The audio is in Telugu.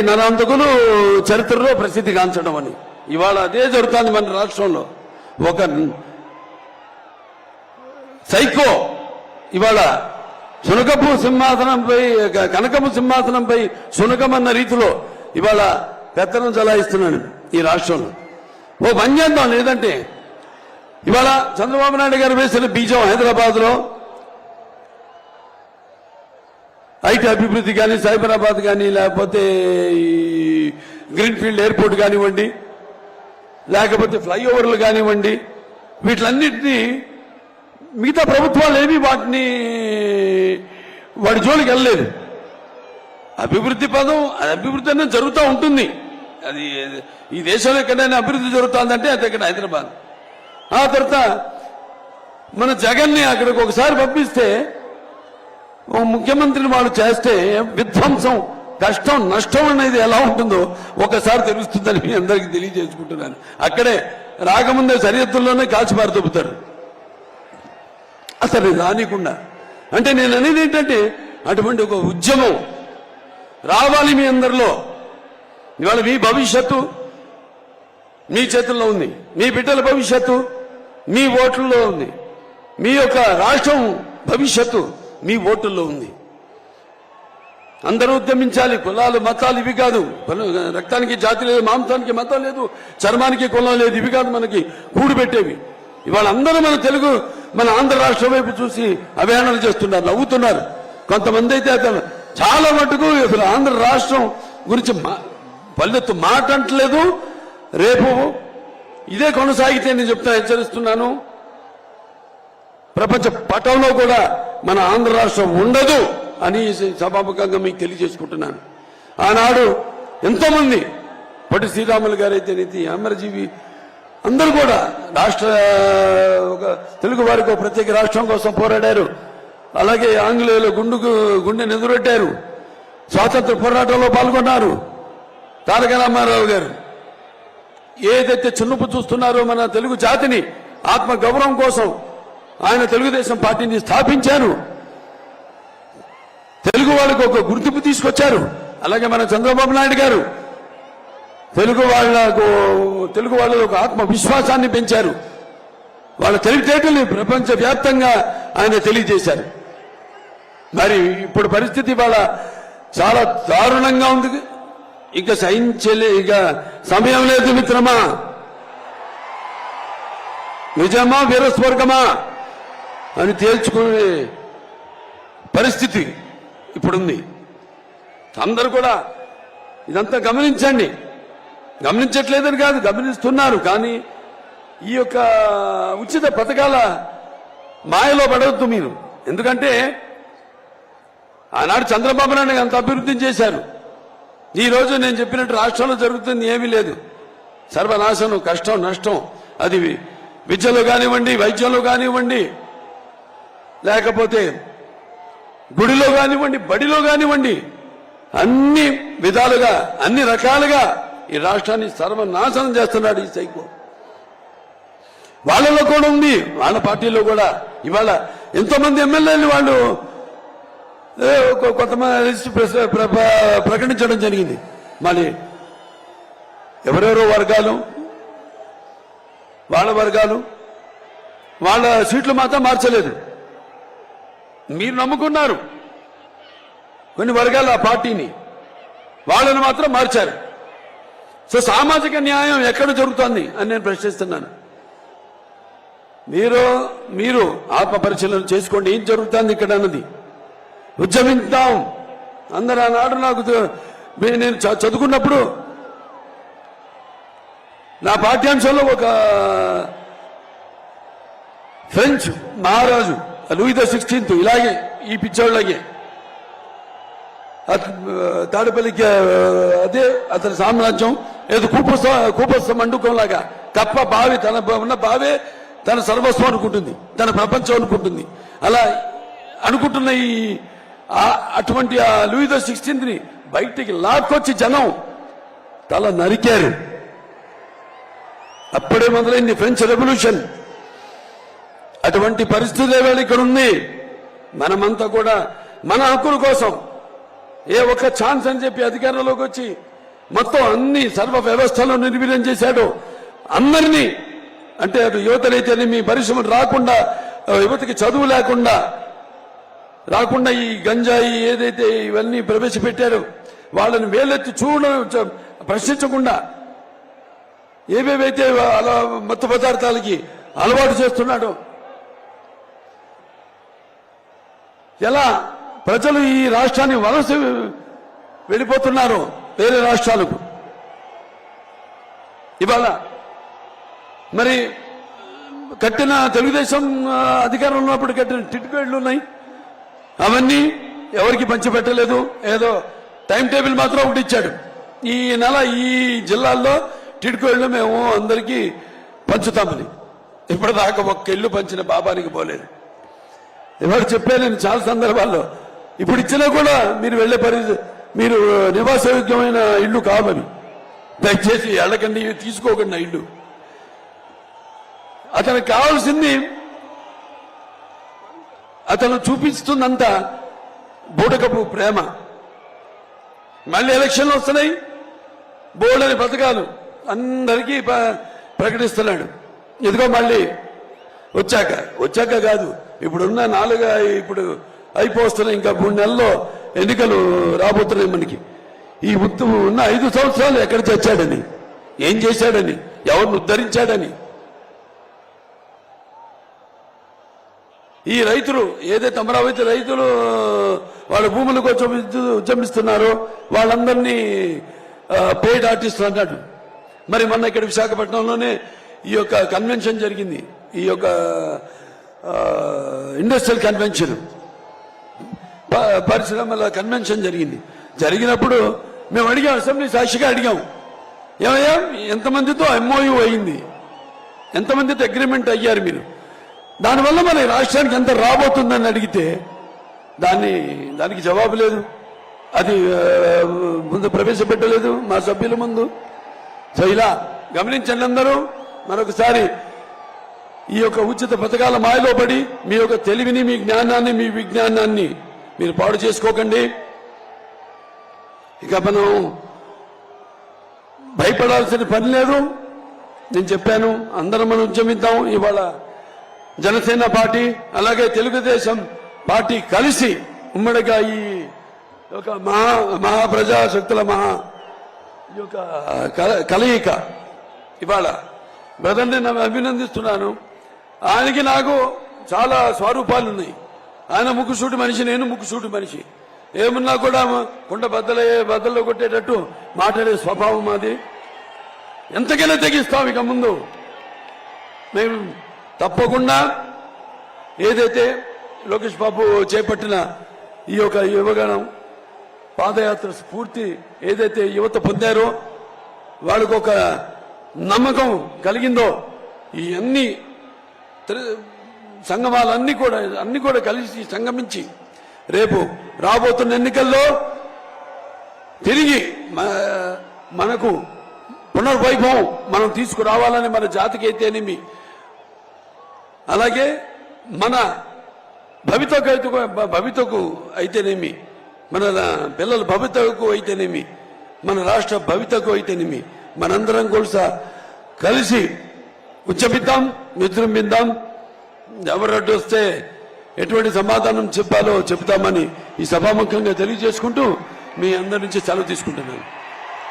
నరాంతకులు చరిత్రలో ప్రసిద్ధి గాంచడం అని ఇవాళ అదే జరుగుతుంది మన రాష్ట్రంలో. ఒక సైకో ఇవాళ శునకపు సింహాసనంపై కనకపు సింహాసనంపై శునకమన్న రీతిలో ఇవాళ పెత్తనం చలాయిస్తున్నాడు ఈ రాష్ట్రంలో. ఓ పని చేద్దాం, లేదంటే ఇవాళ చంద్రబాబు నాయుడు గారు వేసిన బీజం హైదరాబాద్లో ఐటీ అభివృద్ధి కానీ, సైబరాబాద్ కానీ, లేకపోతే ఈ గ్రీన్ఫీల్డ్ ఎయిర్పోర్ట్ కానివ్వండి, లేకపోతే ఫ్లైఓవర్లు కానివ్వండి, వీటిలన్నింటినీ మిగతా ప్రభుత్వాలు ఏమీ వాటి జోలికి వెళ్ళలేదు. అభివృద్ధి పదం అభివృద్ధి అనేది జరుగుతూ ఉంటుంది. అది ఈ దేశంలో ఎక్కడైనా అభివృద్ధి జరుగుతుందంటే అది ఇక్కడ హైదరాబాద్. ఆ తర్వాత మన జగన్ని అక్కడికి ఒకసారి పంపిస్తే ముఖ్యమంత్రిని వాళ్ళు చేస్తే విధ్వంసం, కష్టం, నష్టం అనేది ఎలా ఉంటుందో ఒకసారి తెలుస్తుందని మీ అందరికీ తెలియజేసుకుంటున్నాను. అక్కడే రాకముందే సరిహద్దుల్లోనే కాల్చిపారుతొప్పుతారు అసలు రానికుండా. అంటే నేను అనేది ఏంటంటే అటువంటి ఒక ఉద్యమం రావాలి మీ అందరిలో. ఇవాళ మీ భవిష్యత్తు మీ చేతుల్లో ఉంది, మీ బిడ్డల భవిష్యత్తు మీ ఓట్లలో ఉంది, మీ యొక్క రాష్ట్రం భవిష్యత్తు మీ ఓటుల్లో ఉంది. అందరూ ఉద్యమించాలి. కులాలు మతాలు ఇవి కాదు. రక్తానికి జాతి లేదు, మాంసానికి మతం లేదు, చర్మానికి కులం లేదు, ఇవి కాదు మనకి కూడిపెట్టేవి. ఇవాళ అందరూ మన ఆంధ్ర రాష్ట్రం వైపు చూసి అభియానాలు చేస్తున్నారు, నవ్వుతున్నారు. కొంతమంది అయితే అతను చాలా మటుకు అసలు ఆంధ్ర రాష్ట్రం గురించి పల్లెత్తు మాట అంటలేదు. రేపు ఇదే కొనసాగితే నేను హెచ్చరిస్తున్నాను, ప్రపంచ పటంలో కూడా మన ఆంధ్ర రాష్ట్రం ఉండదు అని సభాముఖంగా మీకు తెలియజేసుకుంటున్నాను. ఆనాడు ఎంతో మంది పొట్టి శ్రీరాములు గారైతే నీతి అమరజీవి అందరూ కూడా ఒక తెలుగు వారికి ప్రత్యేక రాష్ట్రం కోసం పోరాడారు. అలాగే ఆంగ్లేయులు గుండెను ఎదురొట్టారు, స్వాతంత్ర పోరాటంలో పాల్గొన్నారు. తారక రామారావు గారు ఏదైతే చిన్నపు చూస్తున్నారో మన తెలుగు జాతిని ఆత్మ గౌరవం కోసం ఆయన తెలుగుదేశం పార్టీని స్థాపించారు. తెలుగు వాళ్ళకు ఒక గుర్తింపు తీసుకొచ్చారు. అలాగే మన చంద్రబాబు నాయుడు గారు తెలుగు వాళ్ళలో ఒక ఆత్మ విశ్వాసాన్ని పెంచారు. వాళ్ళ తెలివితేటల్ని ప్రపంచ వ్యాప్తంగా ఆయన తెలియజేశారు. మరి ఇప్పుడు పరిస్థితి వాళ్ళ చాలా దారుణంగా ఉంది. ఇక ఇక సమయం లేదు మిత్రమా, నిజమా వీరస్వర్గమా అని తేల్చుకునే పరిస్థితి ఇప్పుడుంది. అందరూ కూడా ఇదంతా గమనించండి. గమనించట్లేదని కాదు, గమనిస్తున్నారు. కానీ ఈ యొక్క ఉచిత పథకాల మాయలో పడవద్దు మీరు. ఎందుకంటే ఆనాడు చంద్రబాబు నాయుడు అంత అభివృద్ధి చేశారు. ఈ రోజు నేను చెప్పినట్టు రాష్ట్రంలో జరుగుతుంది ఏమీ లేదు. సర్వనాశనం, కష్టం, నష్టం. అది విద్యలో కానివ్వండి, వైద్యంలో కానివ్వండి, లేకపోతే గుడిలో కానివ్వండి, బడిలో కానివ్వండి, అన్ని విధాలుగా అన్ని రకాలుగా ఈ రాష్ట్రాన్ని సర్వనాశనం చేస్తున్నాడు ఈ సైకో. వాళ్ళలో కూడా ఉంది, వాళ్ళ పార్టీలో కూడా. ఇవాళ ఎంతో మంది ఎమ్మెల్యేలు వాళ్ళు కొంతమంది లిస్ట్ ప్రకటించడం జరిగింది. మళ్ళీ ఎవరెవరో వర్గాలు వాళ్ళ సీట్లు మాత్రం మార్చలేదు. మీరు నమ్ముకున్నారు కొన్ని వర్గాల పార్టీని, వాళ్ళని మాత్రం మార్చారు. సో సామాజిక న్యాయం ఎక్కడ జరుగుతోంది అని నేను ప్రశ్నిస్తున్నాను. మీరు ఆత్మ పరిశీలన చేసుకోండి, ఏం జరుగుతుంది ఇక్కడ అన్నది. ఉద్యమిద్దాం అందరూ. ఆనాడు నేను చదువుకున్నప్పుడు నా పాఠ్యాంశంలో ఒక ఫ్రెంచ్ మహారాజు లూయి ద 16 ఇలాగే ఈ పిచ్చోళ్ళగే తాడపల్లికి అదే అతని సామ్రాజ్యం ఏదో కూపస్థ మండుకంలాగా కప్ప బావి తన ఉన్న బావే తన సర్వస్వం అనుకుంటుంది, తన ప్రపంచం అనుకుంటుంది. అలా అనుకుంటున్న అటువంటి ఆ లూయి ద 16ని బయటికి లాక్కొచ్చి జనం తల నరికారు. అప్పుడే మొదలైంది ఫ్రెంచ్ రెవల్యూషన్. అటువంటి పరిస్థితి వేళ ఇక్కడ ఉంది. మనమంతా కూడా మన హక్కుల కోసం ఏ ఒక్క ఛాన్స్ అని చెప్పి అధికారంలోకి వచ్చి మొత్తం అన్ని సర్వ వ్యవస్థలను నిర్వీర్యం చేశాడు. అందరినీ అంటే అటు యువతనైతేనేమి పరిశ్రమలు రాకుండా, యువతకి చదువు రాకుండా ఈ గంజాయి ఏదైతే ఇవన్నీ ప్రవేశపెట్టారో వాళ్ళని వేలెత్తి ప్రశ్నించకుండా ఏవేవైతే మత్తు పదార్థాలకి అలవాటు చేస్తున్నాడో, ఎలా ప్రజలు ఈ రాష్ట్రాన్ని వలస వెళ్ళిపోతున్నారు వేరే రాష్ట్రాలకు. ఇవాళ మరి కట్టిన తెలుగుదేశం అధికారంలో ఉన్నప్పుడు కట్టిన టిట్కోయిడ్లు ఉన్నాయి, అవన్నీ ఎవరికి పంచిపెట్టలేదు. ఏదో టైం టేబుల్ మాత్రం ఒకటి ఇచ్చాడు. ఈ నెల ఈ జిల్లాల్లో టిట్కోయిడ్లు మేము అందరికీ పంచుతామని. ఇప్పటిదాకా ఒక్క ఇల్లు పంచిన పాపానికి పోలేదు. ఎవరు చెప్పాను నేను చాలా సందర్భాల్లో. ఇప్పుడు ఇచ్చినా కూడా మీరు వెళ్లే మీరు నివాసయోగ్యమైన ఇల్లు కావని దయచేసి ఎళ్ళకండి, తీసుకోకండి ఆ ఇల్లు. అతనికి కావాల్సింది అతను చూపిస్తుందంతా బూటకపు ప్రేమ. మళ్ళీ ఎలక్షన్లు వస్తున్నాయి, బోల్డని పథకాలు అందరికీ ప్రకటిస్తున్నాడు. ఇదిగో మళ్ళీ వచ్చాక కాదు, ఇప్పుడున్న ఇప్పుడు అయిపోతున్నాయి, ఇంకా 3 నెలల్లో ఎన్నికలు రాబోతున్నాయి మనకి. ఈ ఉన్న 5 సంవత్సరాలు ఎక్కడ చచ్చాడని, ఏం చేశాడని, ఎవరిని ఉద్ధరించాడని, ఈ రైతులు ఏదైతే అమరావతి రైతులు వాళ్ళ భూముల కోసం ఉద్యమిస్తున్నారో వాళ్ళందరినీ పెయిడ్ ఆర్టిస్టులు అన్నాడు. మరి మొన్న ఇక్కడ విశాఖపట్నంలోనే ఈ యొక్క కన్వెన్షన్ జరిగింది, ఈ యొక్క ఇండస్ట్రియల్ కన్వెన్షన్, పరిశ్రమల కన్వెన్షన్ జరిగినప్పుడు మేము అడిగాం, అసెంబ్లీ సాక్షిగా అడిగాం, ఏమయ్యా ఎంతమందితో ఎంఓయూ అయింది, ఎంతమందితో అగ్రిమెంట్ అయ్యారు మీరు, దానివల్ల మన రాష్ట్రానికి ఎంత రాబోతుందని అడిగితే దానికి జవాబు లేదు. అది ముందు ప్రవేశపెట్టలేదు మా సభ్యుల ముందు. సో ఇలా గమనించండి అందరూ. మరొకసారి ఈ యొక్క ఉచిత పథకాల మాయలో పడి మీ యొక్క తెలివిని, మీ జ్ఞానాన్ని, మీ విజ్ఞానాన్ని మీరు పాడు చేసుకోకండి. ఇక మనం భయపడాల్సిన పని లేదు. నేను చెప్పాను, అందరం మనం ఉద్యమిద్దాం. ఇవాళ జనసేన పార్టీ అలాగే తెలుగుదేశం పార్టీ కలిసి ఉమ్మడిగా ఈ యొక్క మహాప్రజాశక్తుల ఈ యొక్క కలయిక ఇవాళ బ్రదర్ని నేను అభినందిస్తున్నాను. ఆయనకి నాకు చాలా స్వరూపాలు ఉన్నాయి. ఆయన ముక్కుసూటి మనిషి, నేను ముక్కుసూటి మనిషి. ఏమన్నా కూడా కుండ బద్దల్లో కొట్టేటట్టు మాట్లాడే స్వభావం మాది. ఎంతకైనా తెగిస్తాం. ఇక ముందు మేము తప్పకుండా ఏదైతే లోకేష్ బాబు చేపట్టిన ఈ యొక్క యువగణం పాదయాత్ర స్ఫూర్తి ఏదైతే యువత పొందారో, వాళ్ళకు ఒక నమ్మకం కలిగిందో, ఈ అన్ని సంగమాలన్నీ కూడా కలిసి సంగమించి రేపు రాబోతున్న ఎన్నికల్లో తిరిగి మనకు పునర్వైభవం మనం తీసుకురావాలని, మన జాతికి అయితేనేమి, అలాగే మన భవితకు అయితేనేమి, మన పిల్లల భవితకు అయితేనేమి, మన రాష్ట్ర భవితకు అయితేనేమి, మనందరం కూడా కలిసి ఉద్యమిద్దాం, విజృంభిద్దాం. ఎవరు అడ్డు వస్తే ఎటువంటి సమాధానం చెప్పాలో చెప్తామని ఈ సభాముఖంగా తెలియజేసుకుంటూ మీ అందరి నుంచి సెలవు తీసుకుంటున్నాను.